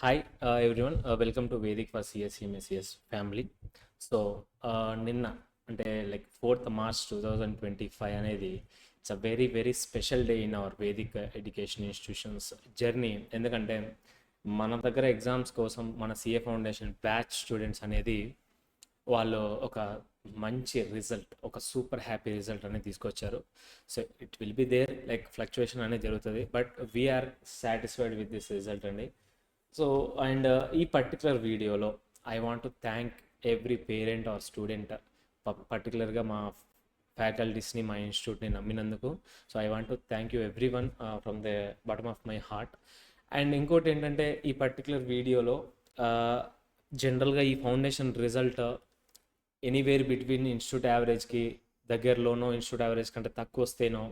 Hi everyone, welcome to Vedic for CSC MSCS family. So నిన్న అంటే like 4th March 2025 అనేది it's a very very special day in our Vedic education institutions journey. ఎందుకంటే మన దగ్గర exams కోసం మన సిఏ ఫౌండేషన్ బ్యాచ్ స్టూడెంట్స్ అనేది వాళ్ళు ఒక మంచి రిజల్ట్, ఒక సూపర్ హ్యాపీ రిజల్ట్ అనేది తీసుకొచ్చారు. So it will be there like fluctuation అనేది జరుగుతుంది, but we're satisfied with this result అండి. సో అండ్ ఈ పర్టికులర్ వీడియోలో I want to thank every parent or student, పర్టికులర్గా మా ఫ్యాకల్టీస్ని, మా ఇన్స్టిట్యూట్ని నమ్మినందుకు. So I want to thank you every one from the bottom of my heart. And ఇంకోటి ఏంటంటే ఈ పర్టికులర్ వీడియోలో జనరల్గా ఈ foundation result anywhere between institute యావరేజ్కి దగ్గరలోనో, ఇన్స్టిట్యూట్ యావరేజ్ కంటే తక్కువ వస్తేనో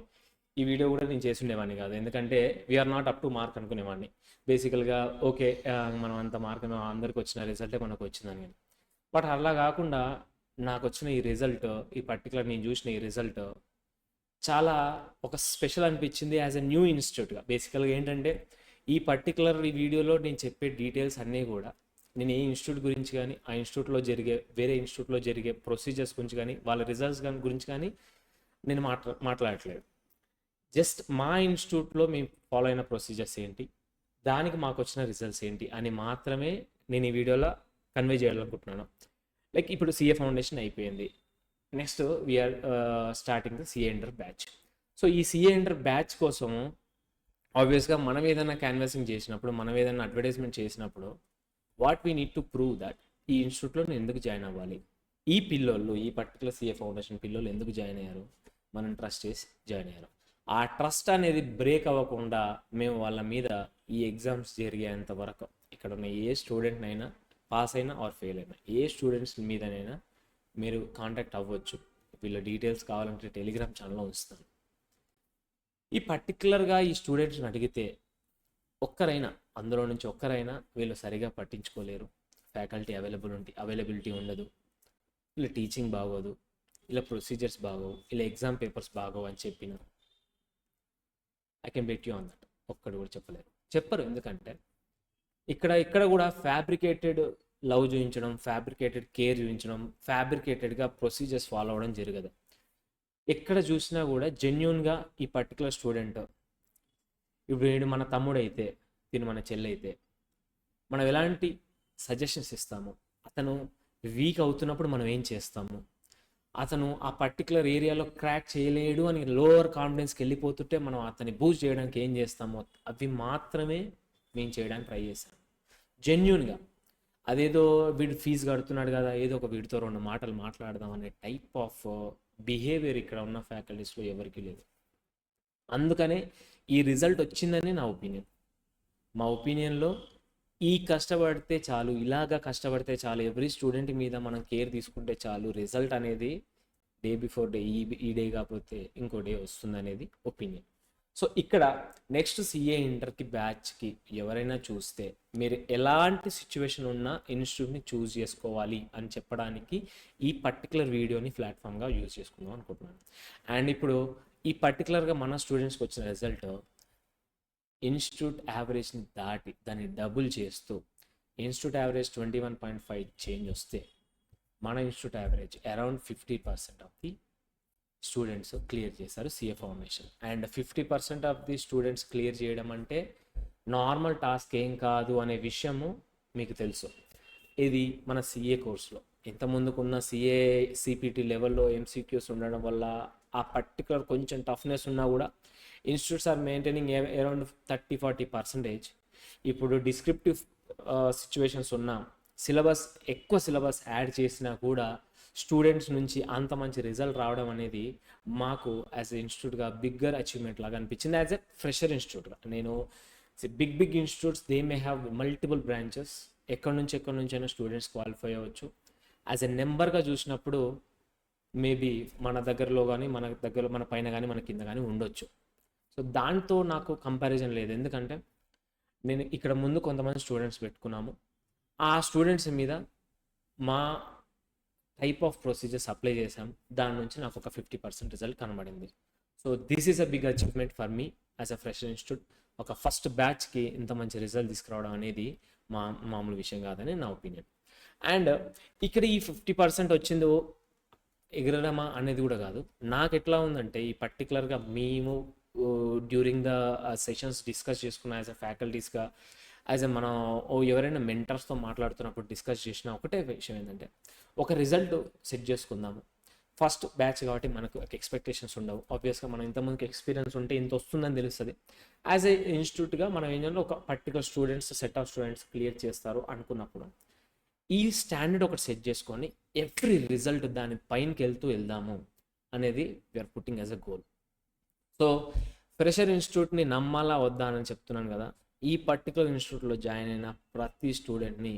ఈ వీడియో కూడా నేను చేసి ఉండేవాడిని కాదు. ఎందుకంటే we're not up to mark అనుకునేవాడిని. బేసికల్గా ఓకే, మనం అంత మార్క్ అందరికి వచ్చిన రిజల్టే మనకు వచ్చిందని. బట్ అలా కాకుండా నాకు వచ్చిన ఈ రిజల్ట్, ఈ పర్టికులర్ నేను చూసిన ఈ రిజల్ట్ చాలా ఒక స్పెషల్ అనిపించింది యాజ్ ఎ న్యూ ఇన్స్టిట్యూట్గా. బేసికల్గా ఏంటంటే ఈ పర్టికులర్ ఈ వీడియోలో నేను చెప్పే డీటెయిల్స్ అన్నీ కూడా నేను ఏ ఇన్స్టిట్యూట్ గురించి కానీ, ఆ ఇన్స్టిట్యూట్లో జరిగే వేరే ఇన్స్టిట్యూట్లో జరిగే ప్రొసీజర్స్ గురించి కానీ, వాళ్ళ రిజల్ట్స్ గురించి కానీ నేను మాట్లాడట్లేదు. జస్ట్ మా ఇన్స్టిట్యూట్లో మేము ఫాలో అయిన ప్రొసీజర్స్ ఏంటి, దానికి మాకు వచ్చిన రిజల్ట్స్ ఏంటి అని మాత్రమే నేను ఈ వీడియోలో కన్వే చేయాలనుకుంటున్నాను. లైక్ ఇప్పుడు సిఏ ఫౌండేషన్ అయిపోయింది, next we're starting the CA inter batch. So ఈ సిఏ ఇంటర్ బ్యాచ్ కోసం ఆబ్వియస్గా మనం ఏదైనా క్యాన్వాసింగ్ చేసినప్పుడు, మనం ఏదైనా అడ్వర్టైజ్మెంట్ చేసినప్పుడు what we need to prove that ఈ ఇన్స్టిట్యూట్లో నేను ఎందుకు జాయిన్ అవ్వాలి, ఈ పిల్లోళ్ళు, ఈ పర్టికులర్ సిఏ ఫౌండేషన్ పిల్లోళ్ళు ఎందుకు జాయిన్ అయ్యారు, మనం ట్రస్ట్ చేసి జాయిన్ అయ్యారు. ఆ ట్రస్ట్ అనేది బ్రేక్ అవ్వకుండా మేము వాళ్ళ మీద ఈ ఎగ్జామ్స్ జరిగేంత వరకు ఇక్కడ ఉన్న ఏ స్టూడెంట్నైనా, పాస్ అయినా ఆర్ ఫెయిల్ అయినా, ఏ స్టూడెంట్స్ మీదనైనా మీరు కాంటాక్ట్ అవ్వచ్చు. వీళ్ళ డీటెయిల్స్ కావాలంటే టెలిగ్రామ్ ఛానల్లో ఉంచుతాను. ఈ పర్టికులర్గా ఈ స్టూడెంట్స్ని అడిగితే ఒక్కరైనా, అందులో నుంచి ఒక్కరైనా వీళ్ళు సరిగా పట్టించుకోలేరు, ఫ్యాకల్టీ అవైలబిలిటీ ఉండదు, ఇలా టీచింగ్ బాగోదు, ఇలా ప్రొసీజర్స్ బాగోవు, ఇలా ఎగ్జామ్ పేపర్స్ బాగోవు అని చెప్పిన I can bet you on that ఒక్కడు కూడా చెప్పరు. ఎందుకంటే ఇక్కడ కూడా ఫ్యాబ్రికేటెడ్ లవ్ చూపించడం, ఫ్యాబ్రికేటెడ్ కేర్ చూపించడం, ఫ్యాబ్రికేటెడ్గా ప్రొసీజర్స్ ఫాలో అవ్వడం జరగదు. ఎక్కడ చూసినా కూడా జెన్యున్గా ఈ పర్టికులర్ స్టూడెంట్, ఇప్పుడు వీడు మన తమ్ముడు అయితే, తిను మన చెల్లి అయితే, మనం ఎలాంటి సజెషన్స్ ఇస్తాము, అతను వీక్ అవుతున్నప్పుడు మనం ఏం చేస్తాము, అతను ఆ పర్టికులర్ ఏరియాలో క్రాక్ చేయలేడు అని లోవర్ కాన్ఫిడెన్స్కి వెళ్ళిపోతుంటే మనం అతన్ని బూస్ట్ చేయడానికి ఏం చేస్తామో అవి మాత్రమే మేము చేయడానికి ట్రై చేశాను జెన్యున్గా. అదేదో వీడు ఫీజు కడుతున్నాడు కదా, ఏదో ఒక వీడితో 2 మాటలు మాట్లాడదాం అనే టైప్ ఆఫ్ బిహేవియర్ ఇక్కడ ఉన్న ఫ్యాకల్టీస్లో ఎవరికీ లేదు. అందుకనే ఈ రిజల్ట్ వచ్చిందని నా ఒపీనియన్. మా ఒపీనియన్లో ఈ కష్టపడితే చాలు, ఇలాగా కష్టపడితే చాలు, ఎవ్రీ స్టూడెంట్ మీద మనం కేర్ తీసుకుంటే చాలు, రిజల్ట్ అనేది డే బిఫోర్ డే, ఈ డే కాకపోతే ఇంకో డే వస్తుంది అనేది ఒపీనియన్. సో ఇక్కడ నెక్స్ట్ సిఏ ఇంటర్కి బ్యాచ్కి ఎవరైనా చూస్తే మీరు ఎలాంటి సిచ్యువేషన్ ఉన్న ఇన్స్టిట్యూట్ని చూస్ చేసుకోవాలి అని చెప్పడానికి ఈ పర్టికులర్ వీడియోని ప్లాట్ఫామ్గా యూజ్ చేసుకుందాం అనుకుంటున్నాను. అండ్ ఇప్పుడు ఈ పర్టికులర్గా మన స్టూడెంట్స్కి వచ్చిన రిజల్ట్ ఇన్స్టిట్యూట్ యావరేజ్ని దాటి దాన్ని డబుల్ చేస్తూ ఇన్స్టిట్యూట్ యావరేజ్ 21.5 చేంజ్ వస్తే మన institute average around 50% of the students clear చేశారు CA foundation. And 50% of the students clear చేయడం అంటే నార్మల్ టాస్క్ ఏం కాదు అనే విషయము మీకు తెలుసు. ఇది మన సిఏ కోర్సులో ఇంతకుముందుకున్న సిఏ సిపిటి లెవెల్లో ఎంసీక్యూస్ ఉండడం వల్ల ఆ పర్టికులర్ కొంచెం టఫ్నెస్ ఉన్నా కూడా ఇన్స్టిట్యూట్స్ ఆర్ మెయింటైనింగ్ అరౌండ్ 30-40%. ఇప్పుడు డిస్క్రిప్టివ్ సిచ్యువేషన్స్ ఉన్న ఎక్కువ సిలబస్ యాడ్ చేసినా కూడా స్టూడెంట్స్ నుంచి అంత మంచి రిజల్ట్ రావడం అనేది మాకు యాజ్ ఎ ఇన్స్టిట్యూట్గా బిగ్గర్ అచీవ్మెంట్ లాగా అనిపించింది. యాజ్ ఎ ఫ్రెషర్ ఇన్స్టిట్యూట్గా నేను big institutes they may have multiple branches, ఎక్కడి నుంచి అయినా స్టూడెంట్స్ క్వాలిఫై అవ్వచ్చు. యాజ్ ఎ నెంబర్గా చూసినప్పుడు మేబీ మన దగ్గరలో కానీ, మన పైన కానీ, మన కింద కానీ ఉండొచ్చు. సో దాంతో నాకు కంపారిజన్ లేదు. ఎందుకంటే నేను ఇక్కడ ముందు కొంతమంది స్టూడెంట్స్ పెట్టుకున్నాము, ఆ స్టూడెంట్స్ మీద మా టైప్ ఆఫ్ ప్రొసీజర్స్ అప్లై చేశాం, దాని నుంచి నాకు ఒక 50% రిజల్ట్ కనబడింది. So this is a big achievement for me as a fresher institute. ఒక ఫస్ట్ బ్యాచ్కి ఇంత మంచి రిజల్ట్ తీసుకురావడం అనేది మామూలు విషయం కాదని నా ఒపీనియన్. అండ్ ఇక్కడ ఈ 50% వచ్చిందో ఎగరడమా అనేది కూడా కాదు. నాకు ఎట్లా ఉందంటే ఈ పర్టికులర్గా మేము డ్యూరింగ్ ద సెషన్స్ డిస్కస్ చేసుకున్న యాజ్ అ ఫ్యాకల్టీస్గా, యాజ్ ఎ మనం ఎవరైనా మెంటర్స్తో మాట్లాడుతున్నప్పుడు డిస్కస్ చేసిన ఒకటే విషయం ఏంటంటే, ఒక రిజల్ట్ సెట్ చేసుకుందాము. ఫస్ట్ బ్యాచ్ కాబట్టి మనకు ఎక్స్పెక్టేషన్స్ ఉండవు. ఆబ్వియస్గా మనం ఇంతమందికి ఎక్స్పీరియన్స్ ఉంటే ఇంత వస్తుందని తెలుస్తుంది. యాజ్ ఏ ఇన్స్టిట్యూట్గా మనం ఏంటంటే ఒక particular students, set of students clear చేస్తారు అనుకున్నప్పుడు ఈ స్టాండర్డ్ ఒకటి సెట్ చేసుకొని ఎవ్రీ రిజల్ట్ దాని పైనకి వెళ్దాము అనేది we're putting as a goal. So fresher ఇన్స్టిట్యూట్ని నమ్మాలా వద్దా అని చెప్తున్నాను కదా. ఈ పర్టికులర్ ఇన్స్టిట్యూట్లో జాయిన్ అయిన ప్రతి స్టూడెంట్ని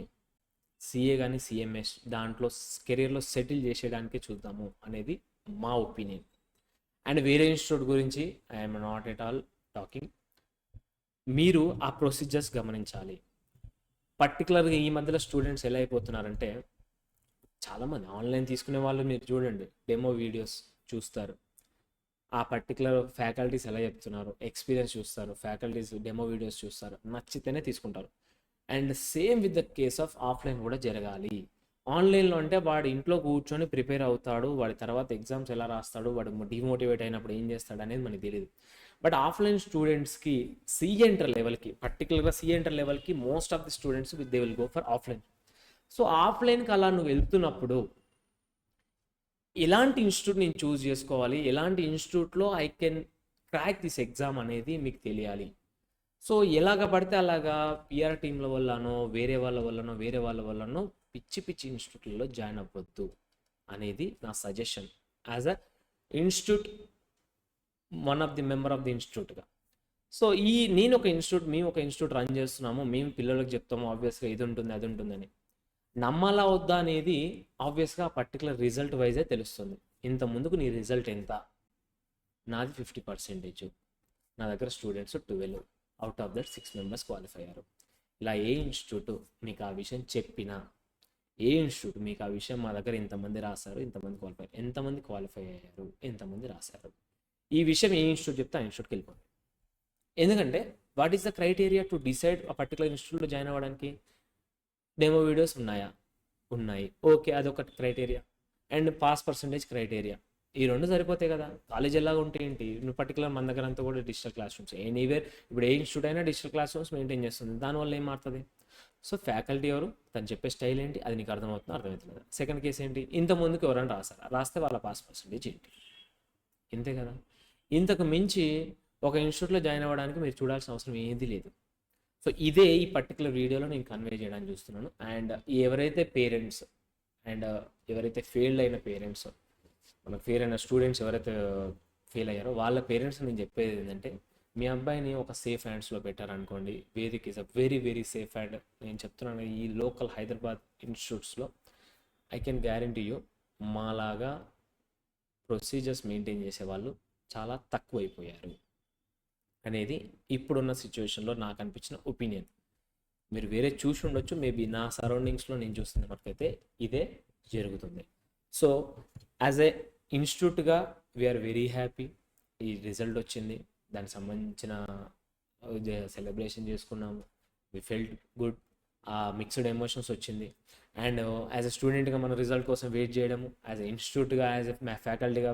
సిఏ కానీ సిఎంఎస్ దాంట్లో కెరీర్లో సెటిల్ చేసేయడానికి చూద్దాము అనేది మా ఒపీనియన్. అండ్ వేరే ఇన్స్టిట్యూట్ గురించి I'm not at all talking. మీరు ఆ ప్రొసీజర్స్ గమనించాలి. పర్టికులర్గా ఈ మధ్యలో స్టూడెంట్స్ ఎలా అయిపోతున్నారంటే, చాలామంది ఆన్లైన్ తీసుకునే వాళ్ళు మీరు చూడండి, డెమో వీడియోస్ చూస్తారు, ఆ పర్టికులర్ ఫ్యాకల్టీస్ ఎలా చెప్తున్నారు, ఎక్స్పీరియన్స్ చూస్తారు, ఫ్యాకల్టీస్ డెమో వీడియోస్ చూస్తారు, నచ్చితేనే తీసుకుంటారు. And same with the case of offline కూడా జరగాలి. ఆన్లైన్లో అంటే వాడు ఇంట్లో కూర్చొని ప్రిపేర్ అవుతాడు, వాడి తర్వాత ఎగ్జామ్స్ ఎలా రాస్తాడు, వాడు డిమోటివేట్ అయినప్పుడు ఏం చేస్తాడు అనేది మనకి తెలియదు. బట్ ఆఫ్లైన్ స్టూడెంట్స్కి సిఎంటర్ లెవెల్కి, పర్టికులర్గా సిఎంటర్ లెవెల్కి most of the students they will go for offline. So ఆఫ్లైన్కి అలా నువ్వు వెళ్తున్నప్పుడు ఎలాంటి ఇన్స్టిట్యూట్ నేను చూస్ చేసుకోవాలి, ఎలాంటి ఇన్స్టిట్యూట్లో I can crack this exam అనేది మీకు తెలియాలి. సో ఎలాగ పడితే అలాగా పిఆర్ టీంల వల్లనో వేరే వాళ్ళ వల్లనో పిచ్చి పిచ్చి ఇన్స్టిట్యూట్లలో జాయిన్ అవ్వద్దు అనేది నా suggestion as a institute, one of the member of the ఇన్స్టిట్యూట్గా. సో మేము ఒక ఇన్స్టిట్యూట్ రన్ చేస్తున్నాము, మేము పిల్లలకు చెప్తాము ఆబ్వియస్గా ఇది ఉంటుంది అది ఉంటుందని. నమ్మాలా వద్దా అనేది ఆబ్వియస్గా పర్టికులర్ రిజల్ట్ వైజే తెలుస్తుంది. ఇంత ముందుకు నీ రిజల్ట్ ఎంత? నాది 50%, నా దగ్గర students 12, out of that 6 members qualify అయ్యారు. ఇలా ఏ ఇన్స్టిట్యూట్ మీకు ఆ విషయం చెప్పినా, ఏ ఇన్స్టిట్యూట్ మీకు ఆ విషయం మా దగ్గర ఇంతమంది రాశారు, ఎంతమంది క్వాలిఫై అయ్యారు, ఎంతమంది రాశారు, ఈ విషయం ఏ ఇన్స్టిట్యూట్ చెప్తే ఆ ఇన్స్టిట్యూట్కి వెళ్ళిపోండి. ఎందుకంటే what is the criteria to decide ఆ పర్టికులర్ ఇన్స్టిట్యూట్లో జాయిన్ అవ్వడానికి? డెమో వీడియోస్ ఉన్నాయి, ఓకే, అదొక criteria. And pass percentage criteria. ఈ రెండు సరిపోతాయి కదా. కాలేజ్ ఎలాగా ఉంటే ఏంటి, నువ్వు పర్టికులర్ మన దగ్గర అంతా కూడా డిజిటల్ క్లాస్ రూమ్స్, ఎనీవేర్ ఇప్పుడు ఏ ఇన్స్టిట్యూట్ అయినా డిజిటల్ క్లాస్ రూమ్స్ మెయింటైన్ చేస్తుంది. దానివల్ల ఏం మారుతుంది? సో ఫ్యాకల్టీ ఎవరు, తను చెప్పే స్టైల్ ఏంటి, అది నీకు అర్థమవుతుంది. సెకండ్ కేసు ఏంటి, ఇంత ముందుకు ఎవరైనా రాస్తే వాళ్ళ పాస్ పర్సంటేజ్ ఏంటి, ఇంతే కదా. ఇంతకు మించి ఒక ఇన్స్టిట్యూట్లో జాయిన్ అవ్వడానికి మీరు చూడాల్సిన అవసరం ఏది లేదు. సో ఇదే ఈ పర్టికులర్ వీడియోలో నేను కన్వే చేయడానికి చూస్తున్నాను. అండ్ ఎవరైతే పేరెంట్స్ అండ్ ఎవరైతే ఫెయిల్డ్ అయిన పేరెంట్స్, మనకు ఫెయిల్ అయిన స్టూడెంట్స్ ఎవరైతే ఫెయిల్ అయ్యారో వాళ్ళ పేరెంట్స్ నేను చెప్పేది ఏంటంటే, మీ అబ్బాయిని ఒక సేఫ్ హ్యాండ్స్లో పెట్టారనుకోండి. Vedic is a very very safe hand. నేను చెప్తున్నాను, ఈ లోకల్ హైదరాబాద్ ఇన్స్టిట్యూట్స్లో ఐ కెన్ గ్యారంటీ యూ మాలాగా ప్రొసీజర్స్ మెయింటైన్ చేసేవాళ్ళు చాలా తక్కువైపోయారు అనేది ఇప్పుడున్న సిచ్యువేషన్లో నాకు అనిపించిన ఒపీనియన్. మీరు వేరే చూసి ఉండొచ్చు, మేబీ నా సరౌండింగ్స్లో నేను చూస్తున్న వరకైతే ఇదే జరుగుతుంది. సో యాజ్ ఏ ఇన్స్టిట్యూట్గా వీఆర్ వెరీ హ్యాపీ. ఈ రిజల్ట్ వచ్చింది, దానికి సంబంధించిన సెలబ్రేషన్ చేసుకున్నాము, we felt good. Mixed emotions వచ్చింది. అండ్ యాజ్ ఎ స్టూడెంట్గా మన రిజల్ట్ కోసం వెయిట్ చేయడము, యాజ్ ఎ ఇన్స్టిట్యూట్గా, యాజ్ ఎ ఫ్యాకల్టీగా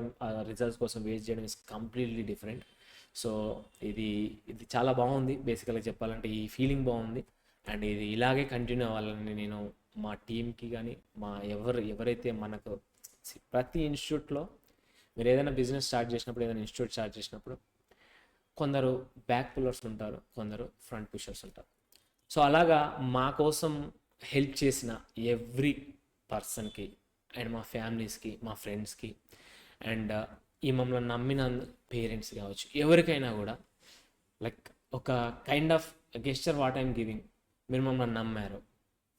రిజల్ట్స్ కోసం వెయిట్ చేయడం ఇస్ కంప్లీట్లీ డిఫరెంట్. సో ఇది చాలా బాగుంది. బేసికల్గా చెప్పాలంటే ఈ ఫీలింగ్ బాగుంది. అండ్ ఇది ఇలాగే కంటిన్యూ అవ్వాలని నేను మా టీంకి కానీ ఎవరైతే మనకు ప్రతి ఇన్స్టిట్యూట్లో మీరు ఏదైనా బిజినెస్ స్టార్ట్ చేసినప్పుడు, ఏదైనా ఇన్స్టిట్యూట్ స్టార్ట్ చేసినప్పుడు కొందరు బ్యాక్ పుల్లర్స్ ఉంటారు, కొందరు ఫ్రంట్ పుషర్స్ ఉంటారు. సో అలాగా మా కోసం హెల్ప్ చేసిన ఎవ్రీ పర్సన్కి అండ్ మా ఫ్యామిలీస్కి, మా ఫ్రెండ్స్కి అండ్ ఈ మమ్మల్ని నమ్మిన పేరెంట్స్ కావచ్చు, ఎవరికైనా కూడా లైక్ ఒక kind of gesture what I'm giving. మీరు మమ్మల్ని నమ్మారు,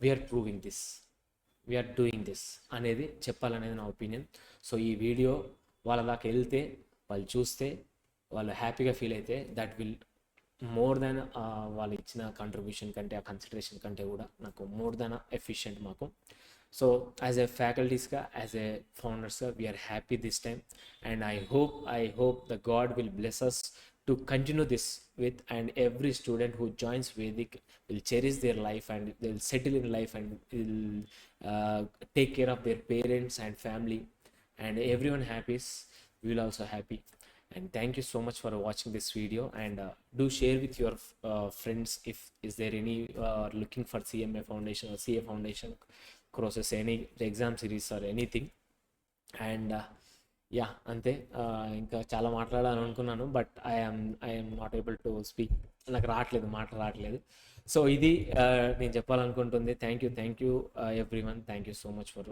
we're proving this, we're doing this అనేది చెప్పాలనేది నా ఒపీనియన్. సో ఈ వీడియో వాళ్ళ దాకా వెళ్తే, వాళ్ళు చూస్తే, వాళ్ళు హ్యాపీగా ఫీల్ అయితే దట్ విల్ మోర్ దాన్ వాళ్ళు ఇచ్చిన కాంట్రిబ్యూషన్ కంటే, ఆ కన్సిడరేషన్ కంటే కూడా నాకు మోర్ దాన్ ఎఫిషియెంట్ మాకు. సో యాజ్ ఎ ఫ్యాకల్టీస్గా, యాజ్ ఎ ఫౌండర్స్గా we're happy this time. And I hope the God will bless us to continue this with, and every student who joins Vedic will cherish their life and they'll settle in life and will take care of their parents and family, and everyone happy, we will also happy. And thank you so much for watching this video, and do share with your friends if is there any looking for CMA foundation or CA foundation courses, any exam series or anything. And yeah అంతే. ఇంకా చాలా మాట్లాడాలని అనుకున్నాను, but I'm not able to speak. నాకు మాట రావట్లేదు. So ఇది నేను చెప్పాలనుకుంటుంది. Thank you everyone. Thank you so much for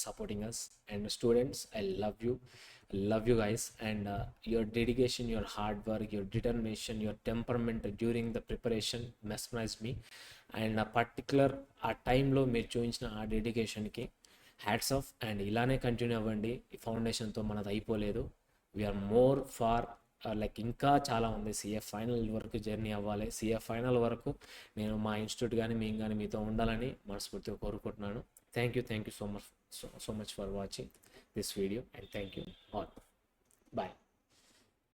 supporting us. And students, I love you guys, and your dedication, your hard work, your determination, your temperament during the preparation mesmerized me. And ఆ particular ఆ టైంలో మీరు చూపించిన ఆ డెడికేషన్కి hats off. And ఇలానే continue అవ్వండి. ఈ ఫౌండేషన్తో మనది అయిపోలేదు. వీఆర్ మోర్ ఫార్ లైక్ ఇంకా చాలా ఉంది. సిఎఫ్ ఫైనల్ వరకు జర్నీ అవ్వాలి. సిఎఫ్ ఫైనల్ వరకు నేను మా ఇన్స్టిట్యూట్ కానీ మేము కానీ మీతో ఉండాలని మనస్ఫూర్తిగా కోరుకుంటున్నాను. Thank you so much for watching this video, and thank you all. Bye.